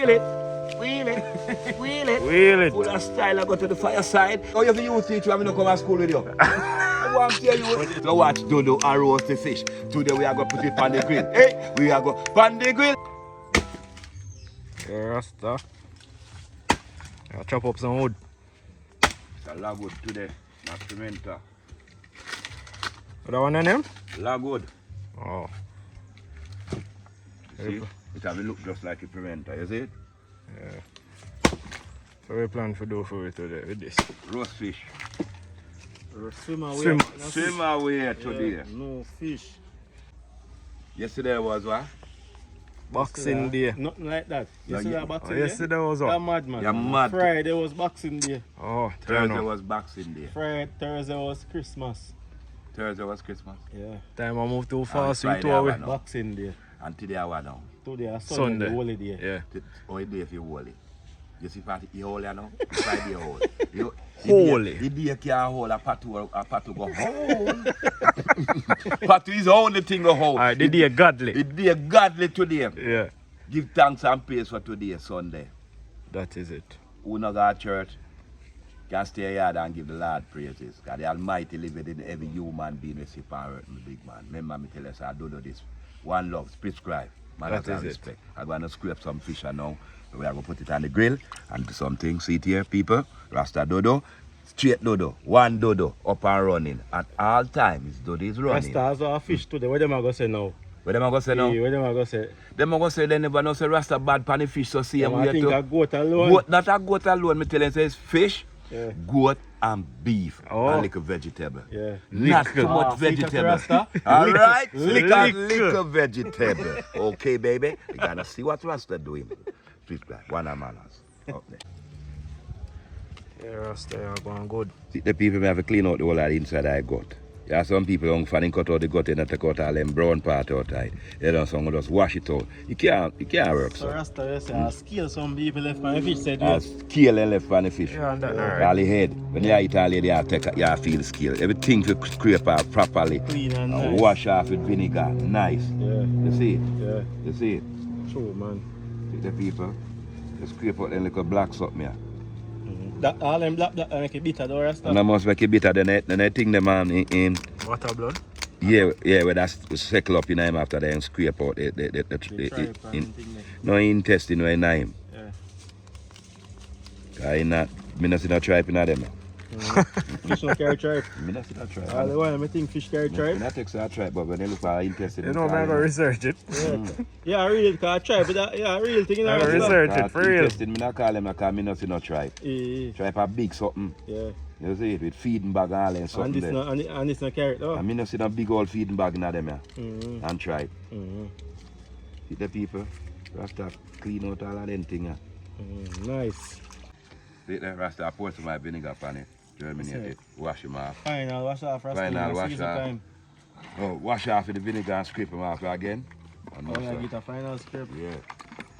Wheel it. Wheel it. Wheel it. Wheel it. Full of style, I go to the fireside. Oh, you have a youth teacher, I'm going to come to school with you. I want to tell you. So watch Dodo and roast the fish. Today we are going to put it on the grill. Hey, we are going to on the grill. Yeah, Rasta. I'll chop up some wood. It's a logwood today, not pimenta. What that one on them? Logwood. Oh. See? It have a look just like a pimenta, you see it? Yeah. So we plan to do for it today with this. Roast fish. Swim away. Swim. Swim away today. Yeah, no fish. Yesterday was what? Boxing day. Nothing like that. Yesterday yeah. boxing Oh, day. yesterday was You're what? mad, man. You're mad. Friday was boxing day. Oh, Thursday turn was Boxing Day. Thursday was Christmas. Thursday was Christmas. Yeah. Time I move too fast, we Friday two away. I went. Boxing day. And today I was now. Today is Sunday. Sunday. Holiday. Yeah. All day if you hold it. You see party you hold it now? Friday hold. You Hold it. The day can't hold a patu go hold. Patu is the only thing to hold. Alright, the day godly. The day godly today. Yeah. Give thanks and praise for today, Sunday. That is it. Who not go to church can stay here and give the Lord praises. Because the Almighty live within every human being we see on earth, my big man. Remember me tell us I do this. One love, prescribe. Manners That and is it. respect. I'm going to scrape some fish now. We are going to put it on the grill and do something. See it here, people. Rasta dodo. Straight dodo. One dodo. Up and running. At all times, dodo is running. Rasta has a fish today. What them are going to say now? What them are going to say now? What them are going to say? Them are going to say they never know say Rasta bad pan the fish. So see him I here think too. a goat alone. Goat, not a goat alone. Me tell you, say it's fish, Yeah. goat, and beef. Oh. And little vegetable. Yeah. Not Little. too much feet of the vegetable. Rasta. All right? Little. Little vegetable. Okay, baby? You gotta see what Rasta doing. Please, one of manners. Up there. Yeah, Rasta, you're going good. See, the people may have to clean out the whole of the inside of the gut. There are some people who can cut out the gut and take out all them brown part outside. They don't some just wash it out. You can't work So so. Rasta, you say, I scale some people left on the fish said, As scale and left on the fish. Yeah, and that alright. All the head. When you eat all the head, you feel the scale. Everything you scrape out properly. clean and And nice. wash off with vinegar. Nice. Yeah. You see it? Yeah. You see it? True, man. See the people? You scrape out them little black something here. That, all them black that make it bitter, though, Rasta. And I must make it bitter than I think them in Water blood? yeah, where that's settle up in him after they scrape out The tripe and in, thing there. no intestine no in him. Yeah. I not me not see no tripe in them. Fish no carry tripe. Me not see no tripe. All the while, I think fish carry Me tripe. not take some tripe, but when they look for intestine. You know, man, I gotta research it. Yeah, I read it, because tripe, but that, yeah, real thing, you know, I Rasta. research it for real. Intestine, me not call them because me not see no tripe. Yeah, Tripe a big something. yeah. You see it with feeding bag and all and And something this there. no, and this no carrot, though. And me not see no big old feeding bag in them here. Mm-hmm. And tripe. Mm-hmm. See the people, Rasta clean out all of them things. Nice. See the Rasta pour some vinegar on it, germinate it, wash them off. Final wash off, Rasta. Final wash season off. time. Oh, wash off with the vinegar and scrape them off again. And Oh, yeah, also- get a final scrape. yeah,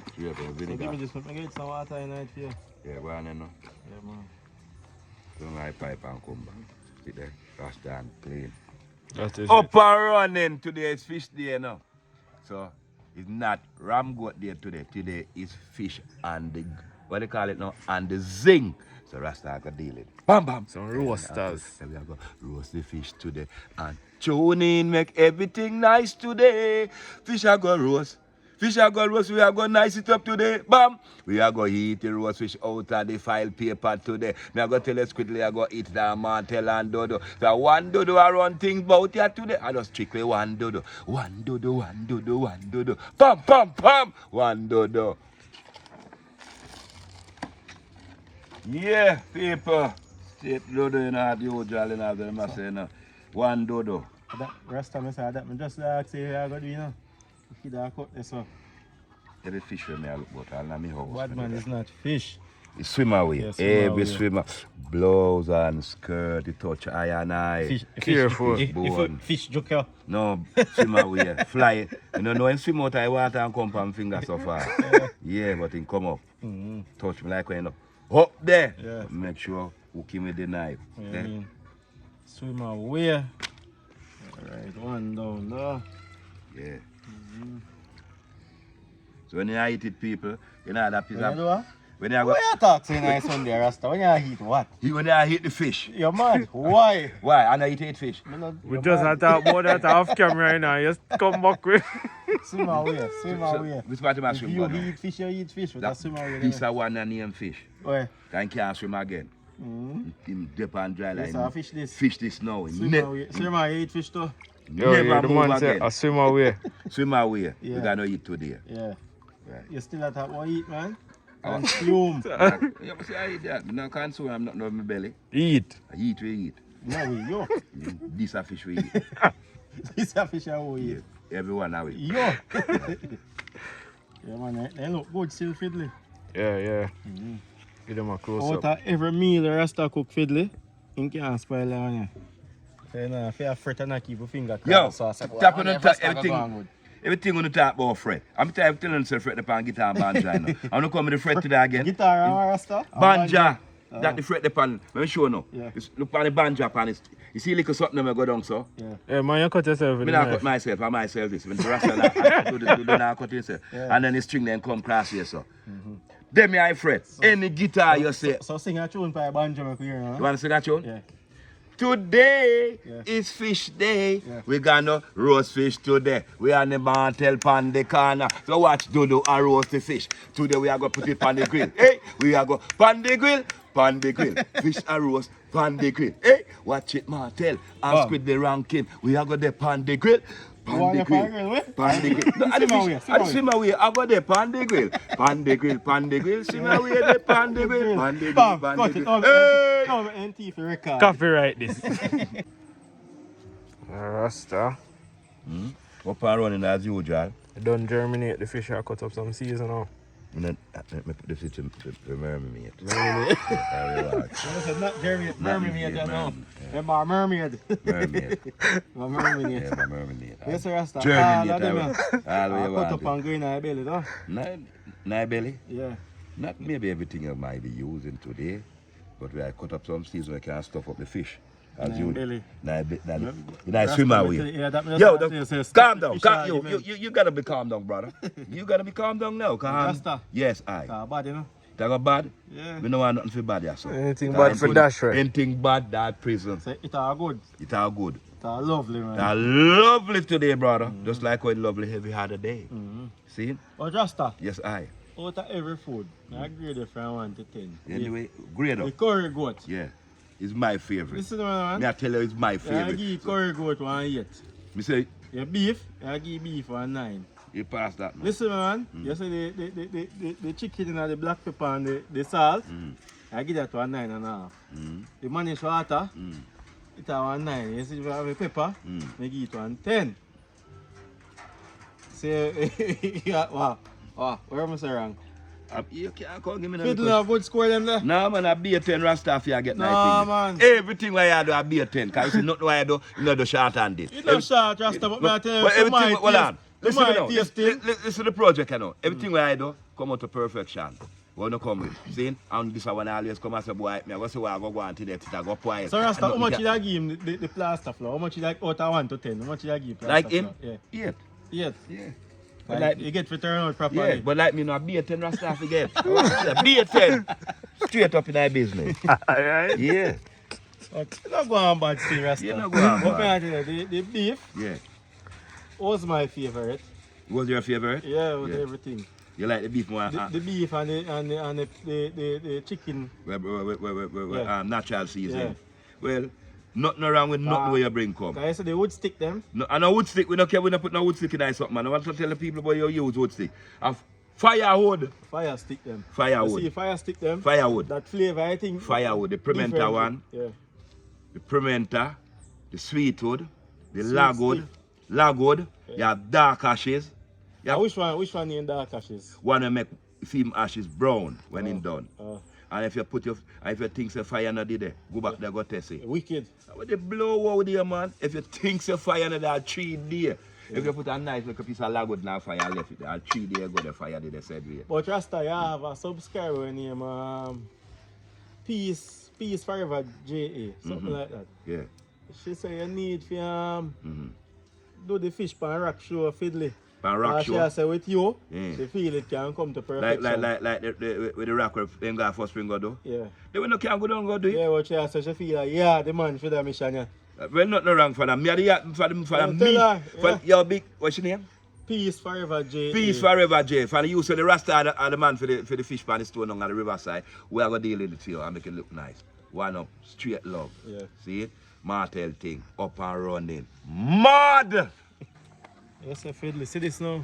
scrape the So vinegar. give me this, let me get some water in it here. Yeah, go on then. No? Yeah, man. Don't like pipe and come back. See there, Rasta and clean. That is Up and running. Today is fish day now. So it's not ram goat day today. Today is fish and the what they call it now and the zing. So Rasta got deal it. Bam bam. some roasters. So we are going to roast the fish today and tune in, make everything nice today. Fish are going to roast. Fish are going to roast, we are going to nice it up today. Bam! We are going to eat the roast fish out of the file paper today. Me are going to tell us quickly, I go eat the mantel and dodo. So one dodo I run things about here today. I just strictly one dodo. One dodo, one dodo, one dodo. Pam, pam, pam! One dodo. Yeah, people. Straight dodo in the usual in the must say no. One dodo. That Rasta, I said that. I just like say, I got to, you know. Kid, I cut this one. Every fish when I look about all in my house. Bad man is not fish. It swim away. Yeah, swim Every away. swimmer. Blouse and skirt, it touch eye and eye. Fish, Careful. Fish joker. No, swim away. Fly. You know, when swim out of water and come from finger so far. Yeah, but it come up. Touch me like when you know. Up there. Yeah. Make sure hook him with the knife. Yeah, Okay? I mean, swim away. Alright, one down there. Yeah. So when you eat it, people, you know that piece You know what? when you Why go, you talk so nice Sunday, Rasta? When you eat what? when you eat the fish. You're mad. Why? Why? I know you eat fish. We just had talk about that off camera now. Just come back with. Swim away, swim away. Which part of my If swim you go now? eat fish, you eat fish. But That swim away. piece of one and name fish. Why? Then can't swim again. Mm. Him dip and dry Yes, like I fish this. fish this now. Swim away. Swim away, eat fish too. Yo, Never the move man say, again. I swim away. Swim away. Yeah. We gonna eat today. Yeah. Right. You still at that one eat, man? Oh. And fume. Yeah, but see, I eat that. I don't consume. I'm not in my belly. Eat. I eat, we eat. No, we yo. This a fish we eat. This a fish I eat. Yeah. Everyone now eat. Yo. Yeah, man. They look good still, fiddly. Yeah, yeah. Give them a close Out up. of every meal the Rasta cook fiddly, you can't spoil that one. So, you know, if you fret and not keep your finger Yo, crossed, so I say, tap well, on the Rasta top, go everything. on good. Everything on the top about fret. I'm telling you, fret the pan guitar and banja. You know. I'm not coming to fret today again. Guitar and Rasta? Banja. That the fret the pan. Let me show you now. Yeah. Look on the banja pan. You see little something that go down so? Yeah. Yeah, man, you cut yourself with I the not cut knife. myself. I myself this. When the Rasta do the now cut yourself. Yeah. And then the string then come cross here so. Them me I fret. Any guitar you say. So sing a tune by banjo, make we hear, huh? You want to sing that tune? Yeah. Today Yeah. is fish day. Yeah. We gonna roast fish today. We are the mantel pan the corner. So watch Dodo and roast the fish. Today we are gonna put it on the grill. Hey, we are gonna pan the grill, pan the grill. Fish and roast, pan the grill. Hey, watch it mantel. Ask with the ranking. We are gonna pan the grill. Pan want the the grill. pan grill, eh? Pan the grill. No, Swim away, swim away. swim away. I got the pan the grill. Pan the grill, pan the grill. Swim away the pan the grill. Pan the grill, Bam, pan cut the it grill. out. Hey! Come NT for record. Copyright this. Rasta. Up and running as usual. Done germinate the fish. I cut up some season now. Let me put the fish in the mermaid. This is not mermaid, mermaid, you know. Remember mermaid. Mermaid. My mermaid. Yeah, my mermaid. Yes, Rasta. Germinate. All of them, All the way I cut up around. and go in my belly, though. Nine belly. Yeah. Not maybe everything you might be using today, but we cut up some seeds so we can stuff up the fish. As Nine you belly. Nice swim away. Yeah, that means Yo, that say, calm down. fish Calm, argument. you gotta be calm down, brother. You gotta be calm down now. Rasta. Yes, I. Bad, you know. That got bad? Yeah. We don't want nothing for bad, yeah, so. Anything bad for dash, right? Anything bad, that prison. Say, it all good. It's all good. It all lovely, man. It's lovely today, brother. Just like how it's lovely every other day. See? But Rasta, Yes, I. out of every food, I grade it from 1 to 10. Anyway, grade The up. curry goat. Yeah. It's my favorite. Listen, man. Me I tell you, it's my I favorite. give curry goat 1 8. Me say, Your beef, I give beef 1 9. you pass that, man. Listen, man. You see the chicken and the black pepper and the salt, I give that 1 9.5. The manish water, it's 1 9. You see the pepper, I give it 1 10. Say, yeah, wow. Wow, where am I saying wrong? You can't come give me no Fiddle because- a good score them there. No, man, I be a 10 Rasta if you get Nah, 19. man. Everything what you do, I be a 10. Because you see nothing what you do, you know the short hand it. You know short, Rasta, but I tell you, But to my everything, hold on. taste, to Listen to me my now. taste, Listen to the project, you know. Everything what I do, come out to perfection. What you come with? See? And this one I always come and say, boy, me I go say what I go on today, I go quiet. So Rasta, how And much nothing did I give him the plaster floor? How much did I out of 1 to 10? How much did I give plaster Like him? floor? Yeah. Yeah. Yeah. Like, Like- you get return out properly. Yeah, but like me, no, be a 10 Rasta again. Be a 10. Straight up in that business. Alright. Yeah. But you not go on bad still, Rasta. You not go on But bad. me I tell you, the beef Yeah. was my favorite. What's your favorite? Yeah, with Yeah. everything. You like the beef more? The beef and the chicken. Natural season. Yeah. Well, nothing wrong with nothing where you bring come. I said they would stick them. No, and a wood stick, we don't care, we don't put no wood stick in that something, man. I want to tell the people about you use wood stick. And firewood. Fire stick them. Firewood. You see, fire stick them. Firewood. That flavor, I think. Firewood, the pimenta different. one, Yeah. the pimenta, the sweetwood, the Sweet lagwood, lagwood, you have dark ashes. You have Which one in dark ashes? one to make film ashes brown when it's done. Uh, And if you put your, if you think the fire not there, go back there, go test it. wicked. What they blow out there, man. If you think the fire not there, 3 days. If you put a nice like a piece of lagwood in the fire left it, and 3 days go the fire did they said we. But Rasta, you have a subscriber named Peace Forever JA, something like that. Yeah. She say you need to do the fish pan rock show fiddly. Pan rock She show. say with you, Mm. she feel it can come to perfection. Like with the rock where them guy first spring go do. Yeah. They will not can go down go do it. Yeah, what she say, she feel like, yeah, the man for the mission, yeah. Well, nothing wrong for them. Me are the for them Yeah, me. tell her, For yeah. your big what's your name? Peace forever, J. Peace forever, Jay. For you say the Rasta are the man for the fish pan stone on the riverside. We are gonna deal with it for you and make it look nice. One up, straight love. Yeah. See it? Martel thing, up and running. Mad! Yes, sir, Fiddly. See this now?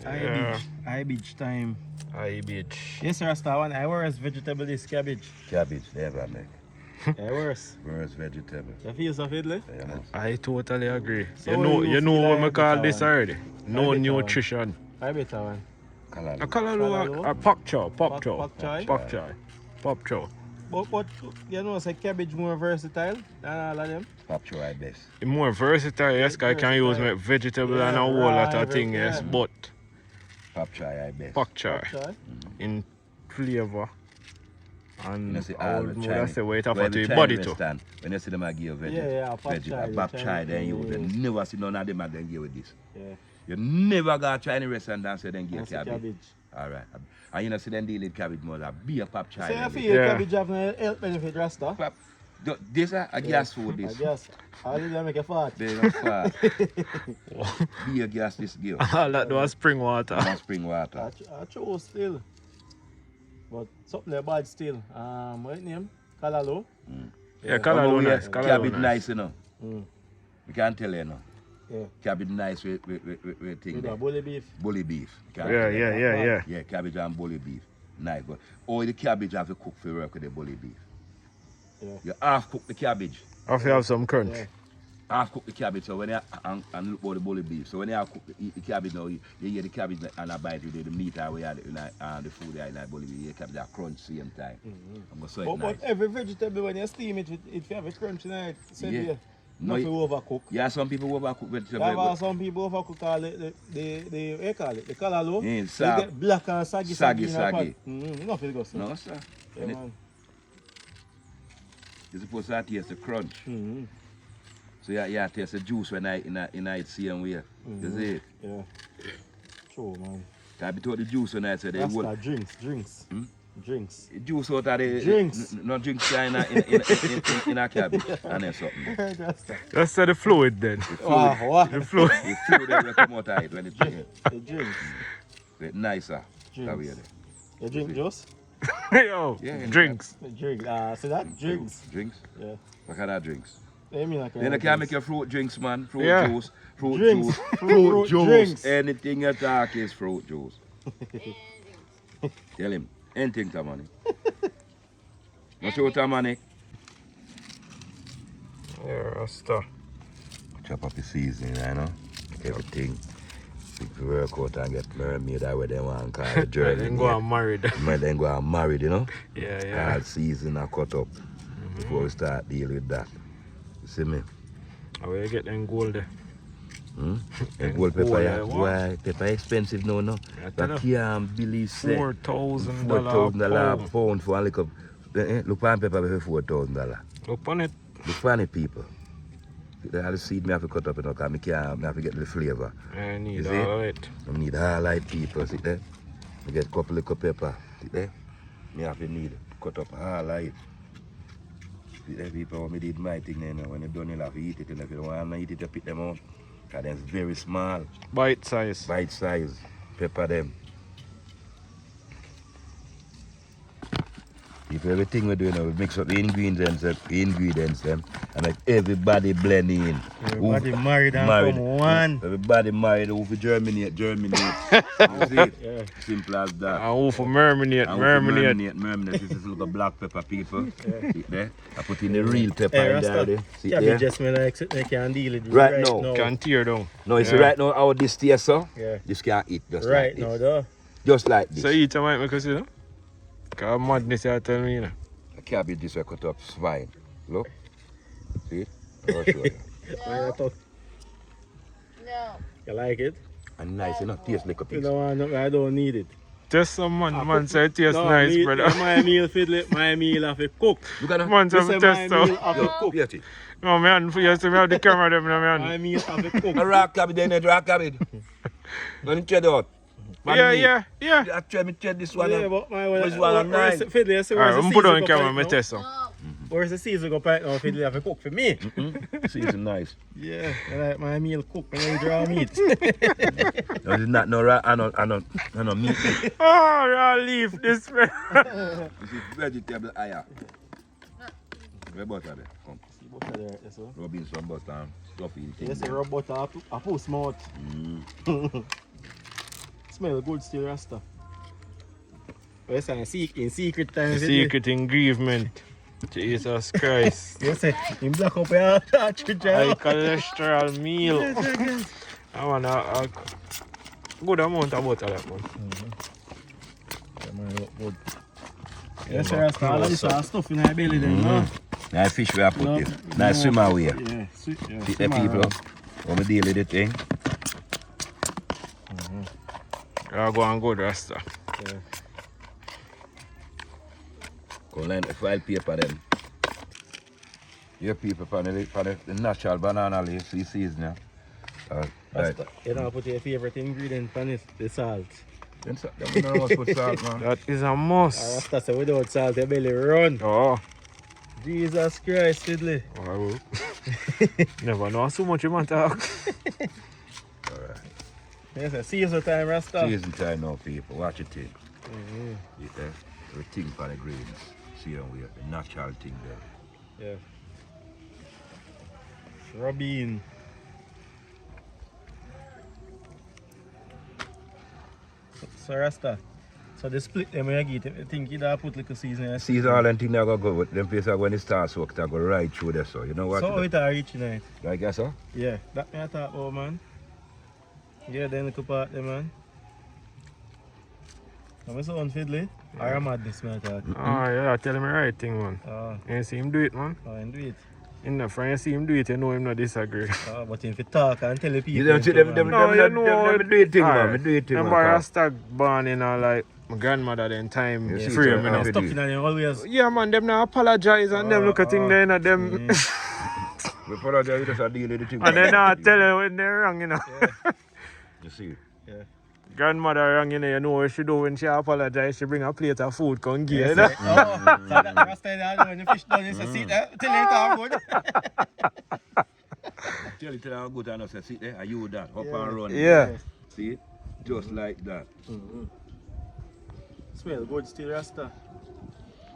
Yeah. Eye beach time. Aye, bitch. Yes, sir, Rasta one. I worst vegetable is cabbage. Cabbage, never make. I worst. Worst vegetable. You feel so, Fiddly? Yeah, I totally agree. So you know feel what like I call better this one? already? No better nutrition. I better one. A Kalalo. callaloo, a pak chow, pak chow. Pak choy? Pak chow. Pak chow. But you know, say cabbage more versatile than all of them. Pop try best. It's more versatile, yes, 'cause I can use my vegetable Yeah, and a whole lot of right, things, yes, yeah. but Pop try best. pak chow Pak choy. in flavor and You know, see I all would the more Chinese, say wait for where the the body Chinese too. stand, when you see them I give you Yeah, yeah, pop chai, pop the chai, then you Chinese, then never see none of them then give with this. Yeah. You never got Chinese restaurant and say then give That's the cabbage. cabbage. Alright. And you know see them deal with cabbage more than be a pop chai. So you then feel give. Yeah. cabbage have no health benefit, Rasta? Pop, this a gas food I this. guess. How did I make a fart? They don't fat. Be a gas this give. All that was spring water. And spring water. I chose still. But something there bad still. What name? Kalalo. Yeah, callaloo yeah, nice. Callaloo cabbage nice. nice, you know. Mm. We can't tell you, you know. Yeah. Cabbage nice with thing With there. a bully beef. Bully beef. Can't Yeah, tell you. yeah. Yeah, cabbage and bully beef. Nice. But all the cabbage have to cook for work with the bully beef. Yeah. You half cook the cabbage. Have to have some crunch. Yeah. Half cook the cabbage so when you and look for the bully beef. So when you cook eat the cabbage now, you hear the cabbage and a bite with the meat and the food there in that bully beef. You hear cabbage that crunch same time. I'm gonna say it But nice. every vegetable when you steam it, it have a crunch in it. So Yeah. yeah. No, Nothing overcook. Yeah, some people overcook There vegetable. are some people overcook all the what you call it, the callaloo. Yeah, They sag- get black and saggy saggy, in a pot. saggy. Nothing goes. No, sir. Yeah, And it- man. You're supposed to taste the crunch. Mm-hmm. So yeah, taste the juice when I see and wear. You see it? Yeah. True, man. I be told the juice when I say they Rasta, will. drinks. Hmm? Drinks. Juice out of the Drinks. No drinks in a cabbage and then something. Rasta. Just say the fluid then. Wow, what? The fluid. The fluid that will come out of it when it's drink. The drinks. It's nicer. Drinks. That way there. You drink juice? Yo, Yeah, drinks. The drink. See that? Drinks. Drinks? Yeah. What kind of drinks? I mean, I Then I can make your fruit drinks, man. Fruit Yeah. juice. Fruit Drinks. juice. Fruit Fruit juice. drinks. Anything you talk is fruit juice. Tell him. Anything to money. Not your to money. Yeah, Rasta. Chop up the season, you know. Everything. If you work out and get mermaid, that way they want to call the journey. Then go and marry them. Then go and married, you know. Yeah. All season I cut up before we start deal with that. You see me? How you get them gold there? And And gold pepper, gold, yeah. what? Why? Pepper expensive now, no? I tell But you. can't believe say $4,000 $4,000 pound. pound for a little. Look on pepper for $4,000. Look on it. Look for any people. The seed me have to cut up, you know, because I have to get the flavour. I need see? all it. I need all like people, see there? I get a couple of pepper, see there? Me have to need cut up all like. See there, people, when me did my thing, you know, when you done, you have to eat it, and if you don't want to eat it, you pick them out. Because they're very small, Bite size. bite size, pepper them. If everything we do now, we mix up the ingredients them, and make everybody blend in. Everybody Who- married and married. come one. Everybody married, who for germinate. You see it? Yeah. Simple as that. And who for merminate, And merminate. Merminate. This is little black pepper, people. See there? I put in the real pepper Hey, in there. Rasta, there. See cabbage there? just smell like something you can deal with Right now. Can tear down. No, you see Yeah. right now how this tastes, so? Yeah. This can't eat just Right like this. now, though. Just like this. So eat a might make us, you know? Because madness you tell me, you know. A cabbage this way cut up swine. Look. See it? I'll show you. Why you talk? No. You like it? And nice, you know, taste like a You piece. know, I don't need it. Just some man say it tastes nice, me, brother. My meal, Fiddly, my meal have to cook. Look at that. Man say This me is my test meal out. have to cook. Get it. No, man, for you see me have the camera them, no, My man. meal have to cook. A rock cabbage, then a rock cabbage. When you trade out. Yeah. I trade this one. Yeah, but my This one on 9. Fiddly, I say, Alright, where's the I'm put on season camera, go me now? test some. No. Where's the season go right now? Fiddly have to cook for me. Season nice. Yeah, I like my meal cooked when I draw meat. No, it's not no meat. Oh, raw leaf, this man. This is vegetable aya. Where butter there? Come. See butter there, yes, sir. Rub in some butter and stuff in things. Yes, rub butter, I put smart. Smell good still, Rasta. Yes, in secret time. The secret ingredient. Jesus Christ. Yes, in black up your cartridge. High cholesterol meal. I want a good amount of butter, that one. Good. Yes, Rasta, all of this stuff in my belly then, no? Nice fish we have put this. Nice swimmer we have. Yeah, sweet. Yeah, See the people when we deal with the thing. I go on good, Rasta. Yeah. Go line the file paper then. Your people for the natural banana leaf, see season. Right. Rasta, you know, put your favorite ingredient on it, the salt. Then we don't want to put salt, man. That is a must. Rasta say without salt, your belly run. Oh, Jesus Christ, Fiddly. I will. Never know so much you man talk. Alright. Yes, season time, Rasta. Season time now, people. Watch it thing. Yeah. Everything for the greens. See how we have the natural thing there. Yeah. Robin. So Rasta. So the split them when you get it, I think you da put like a season. Season all them things that go with them places when it starts work, that go right through there, so you know what? So how it are reach tonight? Like that, so? Yeah, that me I talk about, man. Yeah, then look part there, man. Am I so unfiddly? Or am I madness, man? Talk? Oh, yeah, tell him the right thing, man. Oh, You see him do it, man. and do it. In the front, you see him do it, you know him not disagree. But if you talk and tell the people. You don't see them No, you know, do it thing, man. Me do it thing, remember man. Rasta born in like my grandmother then time You see free, it, you know. Stuff in them always. Yeah, man, them now apologize and them look at thing there, you know, them. We follow there, we just deal with the thing. And then now tell you when they're wrong, you know. You see? Yeah. Grandmother wrong, you know what she do when she apologize, she bring a plate of food, come give you, know. Oh, so that Rasta there, when the fish done, you say, sit there, till you talk good. Tell her how good I know, say, sit there, and you that, up and run. Yeah. See it? Just like that. Smell good still, Rasta.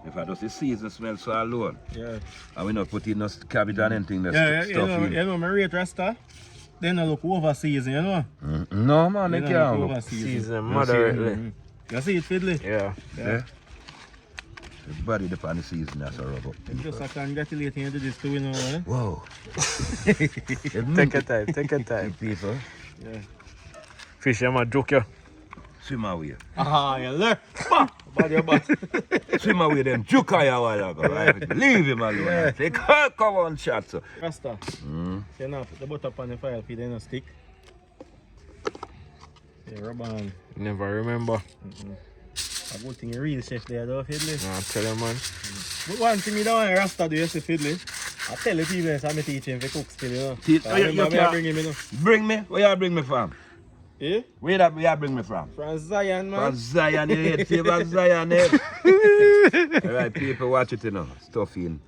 If I just the season smell so alone, Yeah. and we not put in no cabbage and anything, that's Yeah, stuff in. you know, my rate Rasta. Then I look over season, you know. No, man, they Then I can't look look. over Season moderately. You see it, Fiddly? Yeah. Yeah. The body depend on the season, that's a rub up. Just I congratulate you to this too, you know, eh? Whoa. Take your time, take your time. People, Yeah. Fish, I'm a joke, yeah. swim away. Ah, you look. Bad your butt. Swim away them jukai a while ago, right? Leave him alone. Yeah. Say, come on, shot, so. Rasta. You know, put the butter on the fire for then a stick. Yeah, rub on. Never remember. A good thing you real chef there though, Fiddly. Nah, tell you, man. But one thing you don't Rasta do, you see, Fiddly. I tell the people that I'm teaching for cook still, you know. Teach- I remember you me can't- bring him, you know. Bring me? Where you bring me from? Eh? Where you bring me from? From Zion, man. From Zion, you head, favor Zion, head. Alright, people, watch it, you know. Stuff in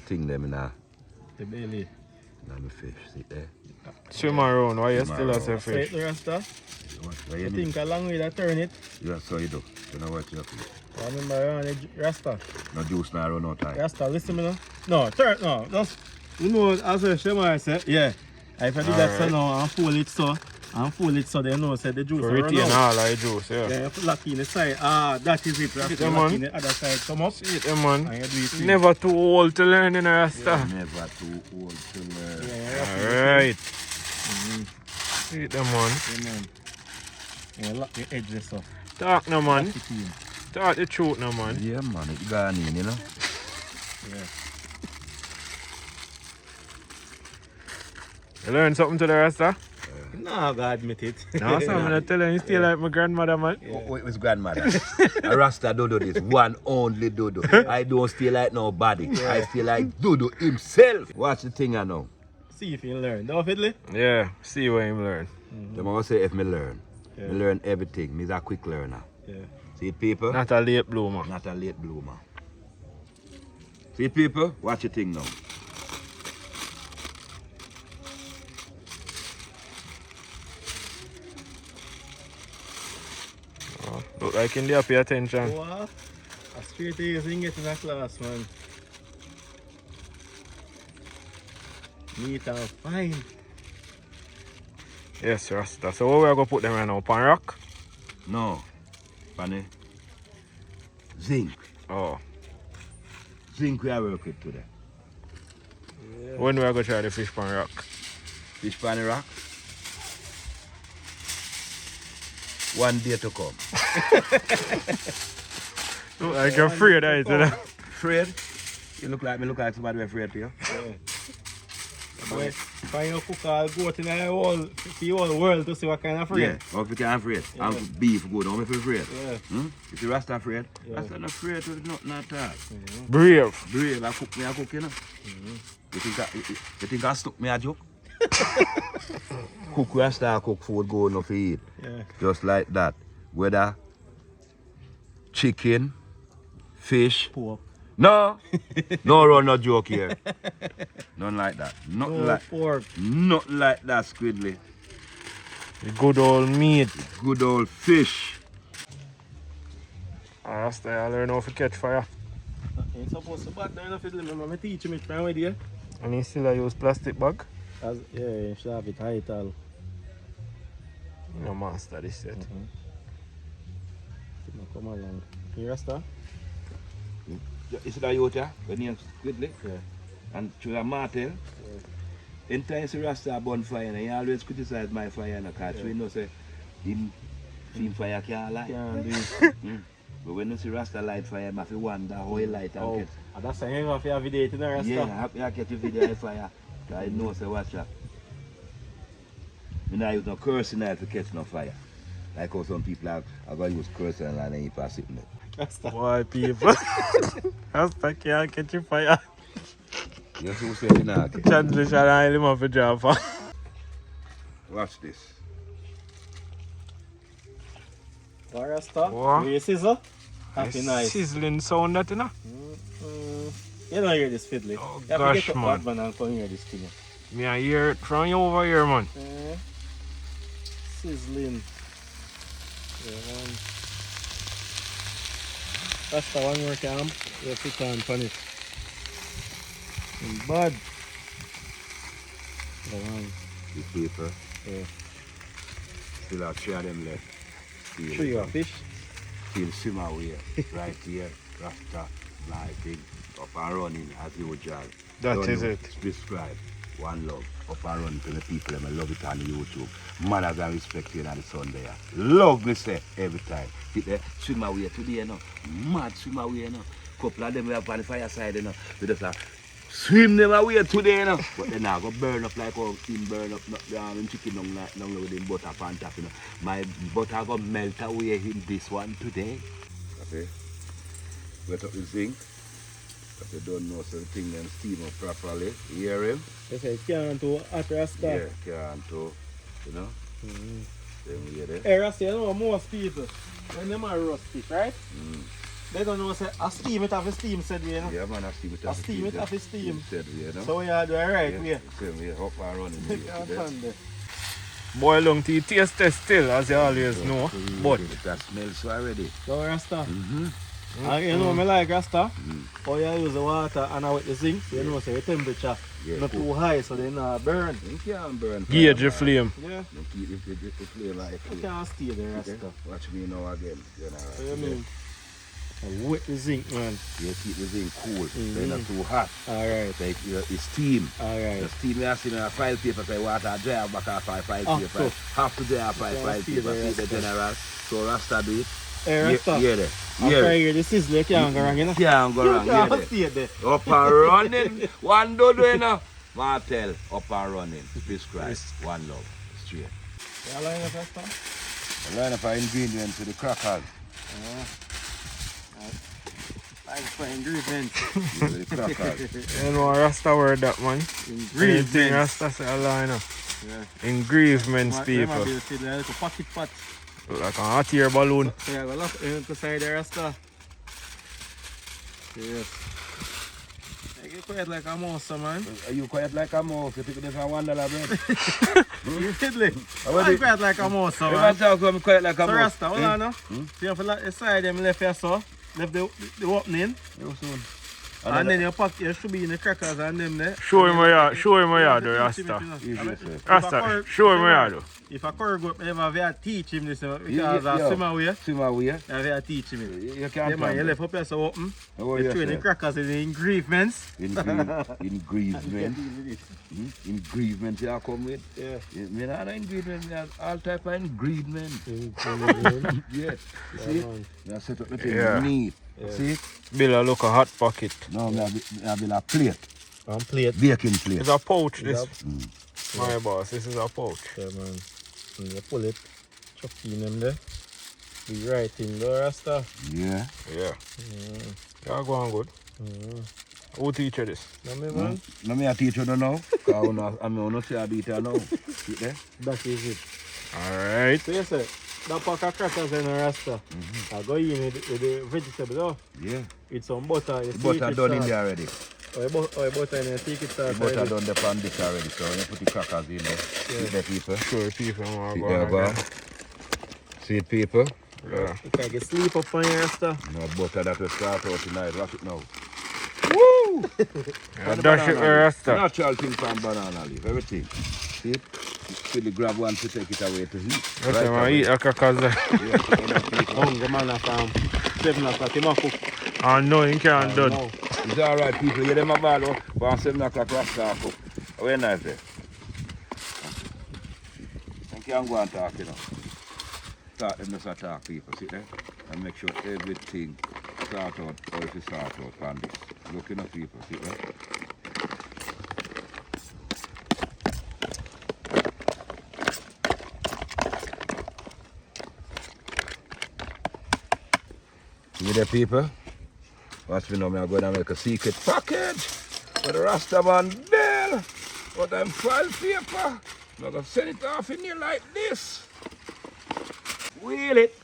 thing them in a The belly. my fish, sit there. Swim around, why you Swim still around. as a Straight fish? the Rasta. What You you need? think a long way to turn it. Yeah, so you do. You know what you have to do. I remember around the Rasta. No juice, no run no time. Rasta, listen me now. No, turn, no, just, you know, as a Shema said, yeah. If I do that so Alright. now and fold it so, they know, said the juice To will run retain out. all our juice, yeah. Yeah, you put lock in the side. Ah, that is it. Rasta. Yeah, Lock man. in the other side, come up. See it, man. And you do it. Never too old to learn in a Rasta. Never too old to learn. Alright. See it, man. Yeah, man. Yeah, lock the edge this up. Talk no, man. Lock it in. Talk the truth no, man. Yeah, man, it gone in, you know. Yeah. You learn something to the Rasta? No, I gotta admit it. No, so I'm gonna tell you, you still like my grandmother, man. With his grandmother. A Rasta Dodo this, one only Dodo. I don't stay like nobody. I stay like Dodo himself. Watch the thing I know. See if you learn. No, Fiddly? Yeah, see what him learn. Them all say if me learn. Yeah. I learn everything. Me's a quick learner. Yeah. See people? Not a late bloomer. Not a late bloomer. See people? Watch your thing now. Oh, look like in there, pay attention. What? A straight A's in getting a class, man. Neat and fine. Yes, Rasta. So where we are going to put them right now? Pan rock? No. Funny. Zinc. Oh. Zinc we are working with today. Yeah. When we are going to try the fish pan rock? Fish pan rock. One day to come. Look like you're afraid, right? Afraid? You look like me look like somebody afraid to you. Yeah. But find your cook all goat in the whole world to see what kind of Yeah, friend. or if you can't afraid. Yeah. And beef good, I'm afraid. Yeah. If you Rasta afraid, Yeah. Rasta not afraid to nothing at all. Brave. Brave, I cook you know. You think I stuck me a joke? Cook Rasta, cook food good enough to eat. Yeah. Just like that. Whether chicken, fish. Pork. No, no run no joke here. None like that. Nothing like Pork. nothing like that, Squidly. The good old meat. Good old fish. Rasta, I learn how to catch fire. Ain't supposed to back down if you remember. I teach him it from where there. And he still use plastic bag. Yeah, you should have it high all. You know, master this set. Come along. You Rasta? You see that youth here? When you Squidly? Yeah. And through a martel. Anytime you see Rasta burn fire, and he always criticize my fire, because we know say him fire can't light. Can't do it. But when you see Rasta light fire, I have to wonder how he light and Oh, catch. and that's why you have to have video in the Rasta. Yeah, I catch a video of fire. Because I know say watch that. I don't use no cursing knife to catch no fire. Like how some people are going to use cursing and then you pass it in there. Rasta. Why people? Rasta can't catch a fire. You see who said it now? Okay. Translation I him off a job. Watch this. What Rasta? What? You scissor? Happy nice. Sizzling sound that, you know? You don't hear this fiddly. Oh, you have to gosh, get up man. man and come hear this thing. Me I hear it from you over here, man. Sizzling. Yeah, man. Rasta one more camp. You put on pan it. Bad. Yeah, man. The people Yeah. still have three of them left. Still, Show you a fish. Still swim away. Right here. Rasta, lighting, up and running as usual. That Don't is know, it. Prescribe. One love. Up and running to the people. I love it on YouTube. Manners and respect here on the Sunday. Love me say every time. See there, swim away today, you know. Mad swim away, you know. Couple of them we have on the fireside, you know. We just like swim them away today, you know. But then I go burn up like how him burn up in chicken down with him butter pan top, you know. My butter go melt away in this one today. Okay. Wet up the zinc. If you don't know something, then steam up properly. You hear him? They say can't do hot Rasta. Yeah, can't too. You know? Then we hear it. Hey Rasta, you know most people, when them are roast fish, right? They don't know say a steam it have a steam said we, you know. Yeah, man, I steam it A steam it have a steam. Said we, you know? So we are doing right yeah, way. same way, up and running. You understand that? Boil down to taste test still, as you always know. But That smells already. So Rasta. And you know me like Rasta, how you use the water and with the zinc, you know say the temperature Yeah, not cool. too high so they not burn. You can't burn. gauge fire, your flame. Yeah. man. You keep the flame like You it. can't stay there Rasta. Okay? Watch me now again. You know, So you mean? I wet the zinc man. You keep the thing cool. They're not too hot. Alright. Like it's steam. Alright. The steam you have seen in a file paper, say water dry back off a file Ah, paper. so. Have to dry off a Yeah, file see paper. the See the Rasta. general. So Rasta do it. Hey Rasta. Yeah, there. After Yeah. you hear the sizzle you can't go wrong, you know. Can't go wrong. You Yeah, can't stay there. up and running. One dodo, you know. Martel, up and running. Prescribe. One love. Straight. You line up Rasta? A line of ingredients to the crackers. Like for ingredients. Yeah, the crackers. You know Rasta word that, man. Anything Rasta say a line up. Yeah. Engravements, people. Remember you see the little pocket pot. Like a hot air balloon. So you go lock inside the Rasta. Yes. You get quiet like a mouse, man. Are you quiet like a mouse? You think this is $1 bread? You fiddly. I'm quiet like a mouse, You man. want to talk to me quiet like a So mouse? Rasta, hold on now. So you have to lock the side them left here, so. Left the opening. You soon. And then you pack your should be in the crackers and them there. Show him where you are, Rasta. Rasta, show him where you are. If a curry goat, I have to teach him this because I swim away. Swim away. I have to teach him it. You can't Yeah, man, you left up here so open. You throw the crackers in the ingredients. Ingredient. Ingredient you come with. Yeah. Me not no ingredient, me have all type of ingredient. Yeah. See? You set up the thing neat. See it? Bill look a hot pocket. No, me have a plate. One plate. Baking plate. It's a pouch, this. My boss, this is a pouch. Yeah, man. And you pull it, chuck in them there. Be right in the Rasta. Yeah. Yeah. Yeah, go on good. Who teach you this? No, me, man. No, me I teach you now. Because I'm not say I beat her now. See there? That is it. Alright. So, yes, sir. That pack of crackers in the Rasta. I go in with the vegetable, oh. Yeah. With some butter. You Butter done in there already. Butter in there, take it The start. butter done the pan dish already. So when you put the crackers in there, see the people. Show people how See go there, on go. again. See it, people. Yeah. You can get sleep up on your Rasta. No butter that will start out tonight. Watch it now. Yeah, dash it with Rasta. Natural thing from banana leaf. Everything. See it? Still grab one to take it away to heat. Let them eat a crackers there. Yeah, so other people. Hungry man from 7 o'clock, he must cook. I know you can't done. No. It's alright, people. You them a ball out. From 7 o'clock, Rasta cook. Very nice there. Thank you, I'm going to talk, you know. Start them just to talk, people. See there? And make sure everything start out, or if you start out from this. Look enough, people. See there? See there, people? Watch me now, I'm going to make a secret package for the Rasta man Bill. But I'm file paper. I'm going to send it off in here like this. Wheel it,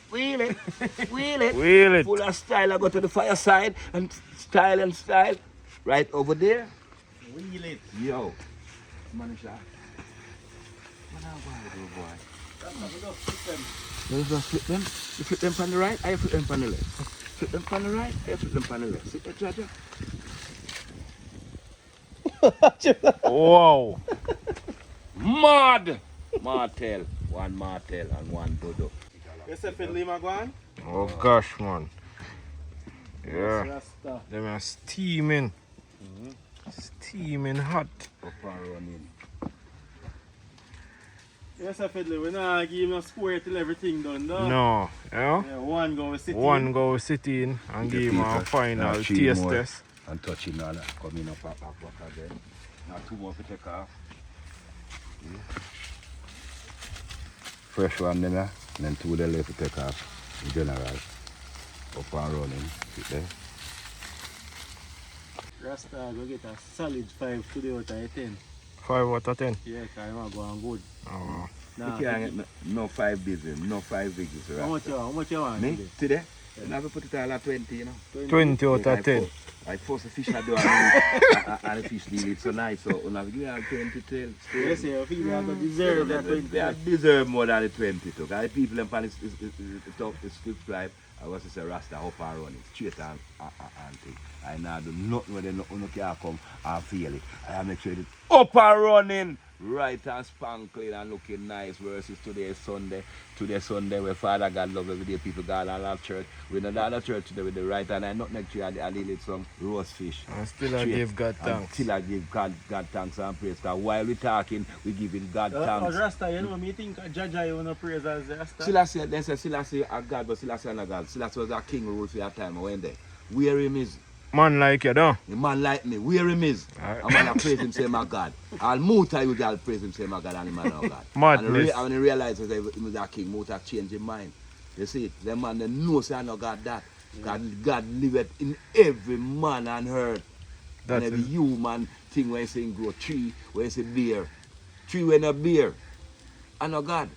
wheel it, wheel it. Wheel it. Full of style. I go to the fireside and style. Right over there. Wheel it. Yo. Manager. What am I doing, boy? You just flip them. You flip them from the right, I flip them from the left. Flip them from the right, I flip them from the left. See that, Jaja? Wow. Mad! Martel. One martel and one dodo. You say fiddly, Magwan? Oh gosh, man. Yeah. Rasta. Them are steaming. Steaming hot. Up and running. Yes, I fiddly. We not give him a square till everything done, though. No. Yeah? Yeah, one go sit One in. go sit in and The give him a people, final three taste more. test. And touching on that. Coming up back again. Now 2 more to take off. Yeah. Fresh one then, and then 2 the left to take off. In general. Up and running. See there? Rasta go get a solid 5 today out of 10. 5 out of 10. Yeah, because I'm going good. Oh. Nah, You can't get no 5 busy, no 5 biggies. how much you want? How much you want? Me? today? Today? You never put it all at 20, you know. 20 out of 10. I force the fish I do and the fish deal it so nice. So when I give you 20 tail. Yes, you feel you have deserve that 20. They deserve more than the 20 too. Because the people in Panis is top the script life. I was to say Rasta up and running. Straight and thing. I now do nothing when they no can come and feel it. I make sure it up and running. Right and sparkling and looking nice versus today's Sunday. Today's Sunday where Father God love every day people go and love church. We're not at church today with the right hand. I not next year I deal with some roast fish. And still I give God thanks. Still I give God thanks and praise. Because while we talking, we giving God thanks. Rasta, you know, me think Jaja you want to praise as Rasta. Selassie, they say Selassie a God, but Selassie not God. Selassie was a king rule for your time. I went there. Where him is? Man like you, don't? A man like me, where him is? A man that praise him say my God. All Muta you all praise him say my God and him and our God. Madness. And when he realizes that he was a king, Muta change his mind. You see, the man they know say I know God that. God liveth in every man on earth. That's and every human thing when you say grow tree, when you say beer. Tree when a beer. I know God.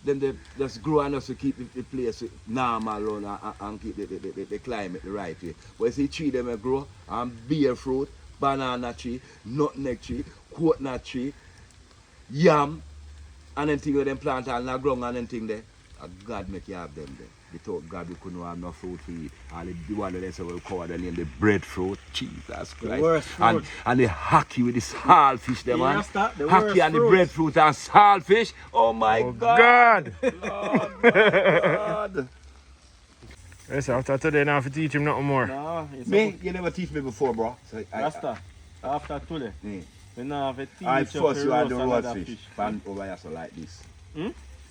then they just grow enough to keep the place normal run and keep the climate the right way. But you see tree them grow and bear fruit, banana tree, nutmeg tree, coconut tree, yam, and then thing with them plant all in the ground and then thing there. God make you have them there. Without God we couldn't have no fruit to eat. All the one that they will cover the name the breadfruit, Jesus Christ. And they hacky with the saltfish them man. Hacky and the breadfruit and saltfish. Oh my God. Lord God. Yes, after today now to teach him nothing more. No, Me, you never teach me before, bro. So Rasta, after today, yeah. we now have a teach I you first to you had the roast roast another fish. Pan over here so like this.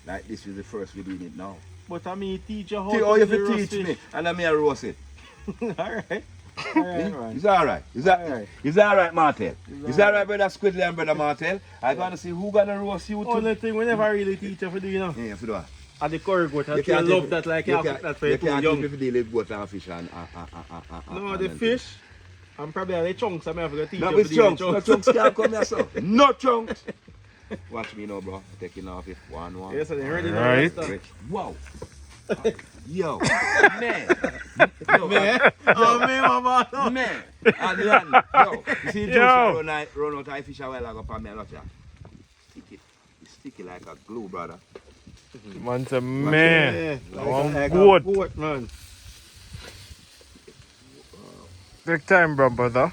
Like this is the first we doing it now. But I mean teach you how Oh, to you do the have to roast teach fish. me and I may roast it. Alright. Alright, man. It's alright. Alright. It's alright, Martel. It's It's alright, brother Squidly and brother Martel. I gonna see who gonna roast you too. Only thing we never really teach you for do, you know. Yeah, for that. At the curry goat, I You still can't love take- that like you you have can't- that for you too can't young. keep if you deal with goat and fish and No, the fish, and probably the chunks I may have to teach No, you with for doing chunks. the No chunks can't come here, so. No chunks. Watch me now, bro. Taking off it. One. Yes, so they ready now. Right. Rasta. Wow. Yo. Man. Yo, Man, oh man, mama, no. Man. And then, yo. You see the juice Yo. run out of fish away like up on me, look here. Sticky. It's sticky like a glue, brother. Man's a man. Yeah, One like goat. a goat, man. Take time, bro, brother.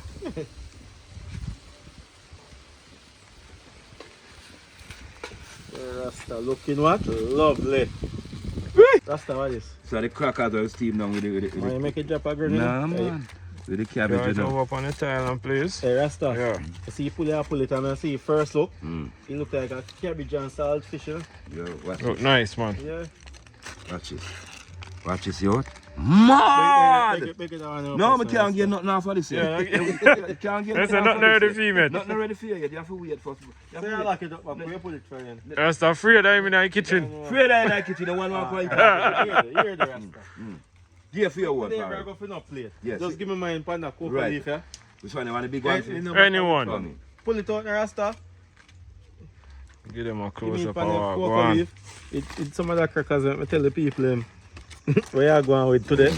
Rasta looking what? Lovely. Rasta, what is? So the crackers are steamed down with the Want you make it drop a grenade? Nah, man. With the cabbage, you Right know. over up on the Thailand, please. Hey, Rasta. Yeah. You see, pull it and I see first look. Mm. It look like a cabbage and salt fish, you know? Yo, watch Look this. nice, man. Yeah. Watch this. Watch this, yo. Mad! Make it one No, we can't get nothing off of this Yeah, yet. You can't get That's nothing not off ready of for this you, yet. man. Nothing ready for you yet. You have to wait first. You have Say to I wait. lock it up, but you pull it for you. That's the free time in the kitchen. Fred, I like it. You don't want one point. Here the Rasta. Give for your word, Today we're Farrell. going for no plate. Yes. Just give me mine panda cocoa Right. leaf, yeah? Which one? You want the big Right, one? you know, Anyone. Come Pull it out, Rasta. Give them a Give me close up. panda Go cocoa on. leaf. It's some of the crackers that I tell the people where you going with today.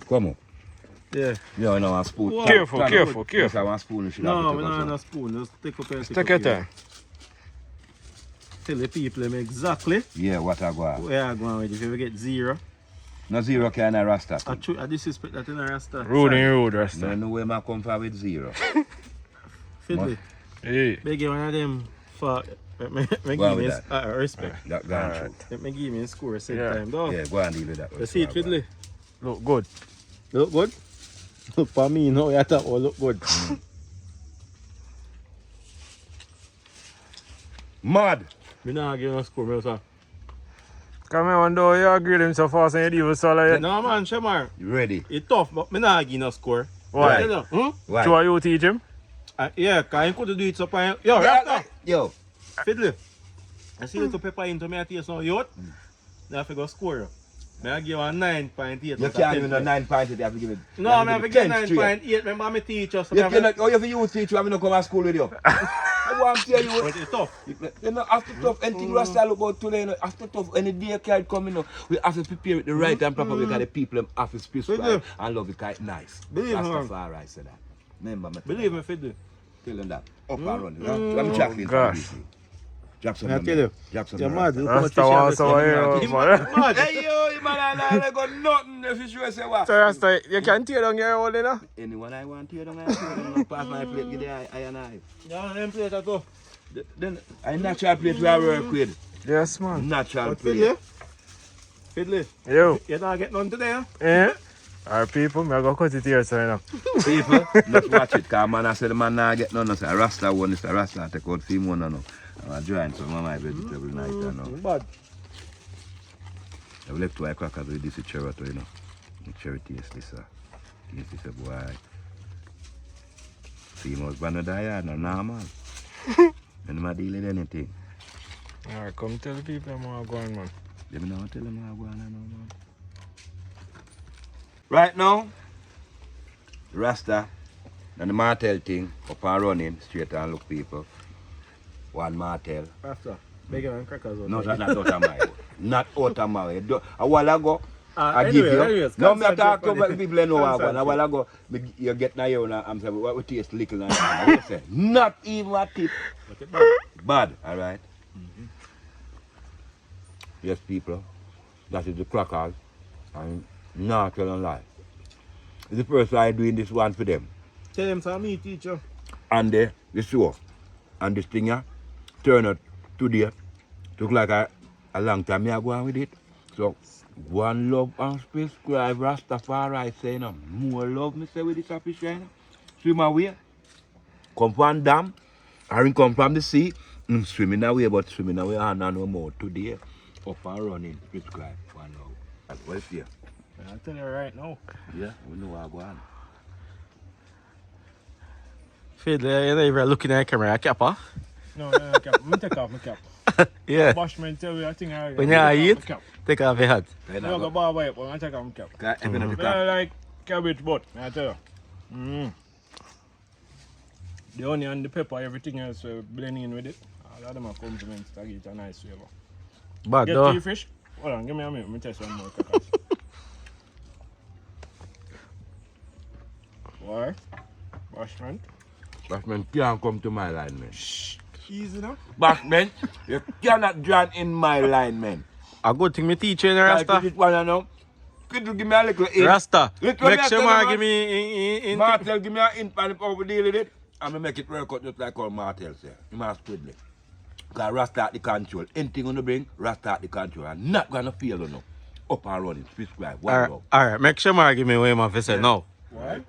Come on. Yeah. Yeah, no, a spoon. Wow. Careful, Plan- careful, Yes, I careful. want a spoon. You should No, have we to don't take have no us spoon. Just take up and Take your time. Tell the people exactly Yeah, what I go. where you going with. If you ever get zero, No zero can I rasta. I disrespect that in a Rasta. Rude and rude, No Rasta. know where I come from with zero. Fiddly. Hey. They give one of them for me Go on give me with respect. That gone Alright. through. Me give me a score same Yeah. time though. Yeah, go and deal with that. You see it, Fiddly? Look good. Look good? Look for me now, you thought, oh, look good. Mad. Me not give no score, me say. Come here, one door, you agree them so fast and you deal with Salah yet. No man, Shamar, You ready? it's tough, but me not give no score. Why? You know, Why? So you teach him? Yeah, cause I could do it so fine. Yo, Yeah, Rasta, yo. Fiddly. I see little pepper into me, I taste now, youth. Now I have to go score. Me I give one 9.8. You out of can't 10. give no 9 points, you have to give it. No, you I have to give 10 straight. 9.8. Remember, I'm a teacher, so You I have to- cannot, oh, you have to use teach you, I'm not come to school with you. I want to tell you, But it's tough. you know, after tough, anything Rasta look about today, you know, after tough, any day card come, you know, we have to prepare it the right and proper because the people them have to prescribe and love it quite nice. Believe me, Rastafari said that. Remember me. Believe me, Fiddly. Tell them that. Up and run. I'm Jacqueline. gosh. Jackson. I tell you, Jackson. you're mad. Look how much Rasta fish I wants have our this hero, morning. man. Mad. Hey yo, you man, I got nothing if you sure say what. So Rasta, you can tear down your own, you know? Anyone I want to, I don't pass my plate, get the eye and eye. Yeah, them plate at all. Then, I natural plate we I work with. Yes, man. Natural But plate. Fiddly, Fiddly, Yo, you not get none today, huh? eh? Our people, me go cut it here, so you know. People, not watch it, because man I said the man not get none. I say, a Rasta one is a Rasta, I take out film one now. I'm join some of my vegetable night now. Bad. I will left white crackers with this cherry, you know. The cherry taste this, taste this, boy. See, my husband die, no normal. And I'm deal with anything. Alright, come tell the people I'm going to go on, man. Let me know, tell them how I'm going on, man. Right now, Rasta and the Martel thing, up and running, straight and look people. One Martel. After. Bacon and crackers. No, that's not out of my Not out of marriage. A while ago, I Anyway, give you. anyways, No, me concentrate talk to on it. people who know what. A Concentrate. while ago, you get now here and I'm saying, what we taste little and I will say, not even a tip. Look at that. Bad, alright? Yes, people. That is the crackers. And not telling lie. It's the first time I'm doing this one for them. Tell them some me, teacher. And the show. And this thing here turn out today. Took like a long time me I go on with it. So one love and subscribe Rastafari say no. More love me say with this happy shine. Swim away. Come from dam. Or come from the sea. Swimming away, but swimming away and no more today. Up and running, subscribe. One love. What's here? I'll tell you right now. Yeah, we know what go on. Fiddler, you're not even looking at the camera, cap, huh? No, cap. I'm take off my cap. Yeah. Bashman tell you, I think I When you eat, take off your hat. I go bar by it, but I take off my cap. I like cabbage, but I tell you. The onion, the pepper, everything else blending in with it. All of them are compliments to get a nice flavor. Bad Get though. tea fish. Hold on, give me a minute. Let me test one more crackers. Why? Bashman. Bashman can't come to my line, man. Easy now. Bashman, you cannot join in my line, man. A good thing me teach you in Like Rasta. this one, you know. Could you give me a little hint? Rasta. Little Make me sure tell man you, give me in. Martel, give me a hint for how we deal with it. I'm going to make it work out just like all Martel say. You must spread it. Because Rasta at the control. Anything on the bring, Rasta at the control. I'm not going to fail, you know. Up and running. Subscribe. One love. Alright, make sure man give me what man say now. Why?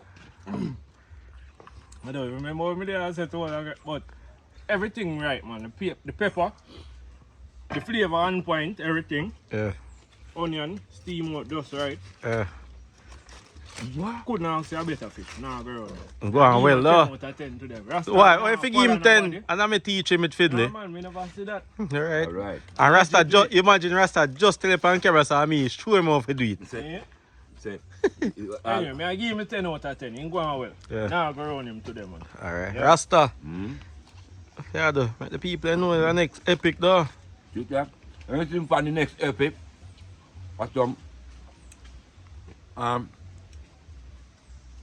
I don't remember what me there I said to all, but everything right, man. The pepper, the flavor on point, everything. Yeah. Onion, steam out just right. What? Couldn't ask you a better fish. Nah, girl. Go on, well, though. 10 out of 10 to them. Rasta, Why? nah, Why if you fall give him on 10 nobody. and I'm teach him it Nah, fiddly? man, we never see that. Alright. All right. And Rasta, imagine Rasta just tell him on camera so me show him how to do it. Say, Yeah. say. Anyway, me I give him a 10 out of 10. He go on well. Yeah. Now I go around him to them, man. Alright. Yeah. Rasta. Hmm? Yeah, though. Make the people know the next epic, though. See that? Anything for the next epic? Or some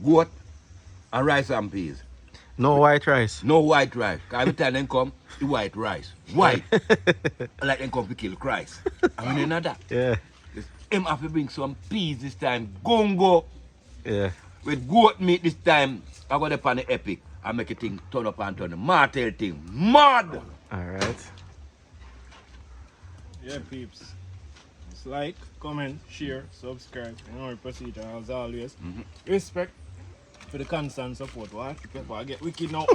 goat and rice and peas. No white rice. No white rice. Because every time they come, the white rice. White. Like they come to kill Christ. And we don't know that. Yeah. Him have to bring some peas this time. Gongo. Yeah. With goat meat this time. I got up on the epic. I make a thing turn up and turn. The martel thing. Mad. Alright. Yeah, peeps. Just like, comment, share, subscribe. You know the procedure as always. Respect for the constant support. What? People I get wicked now.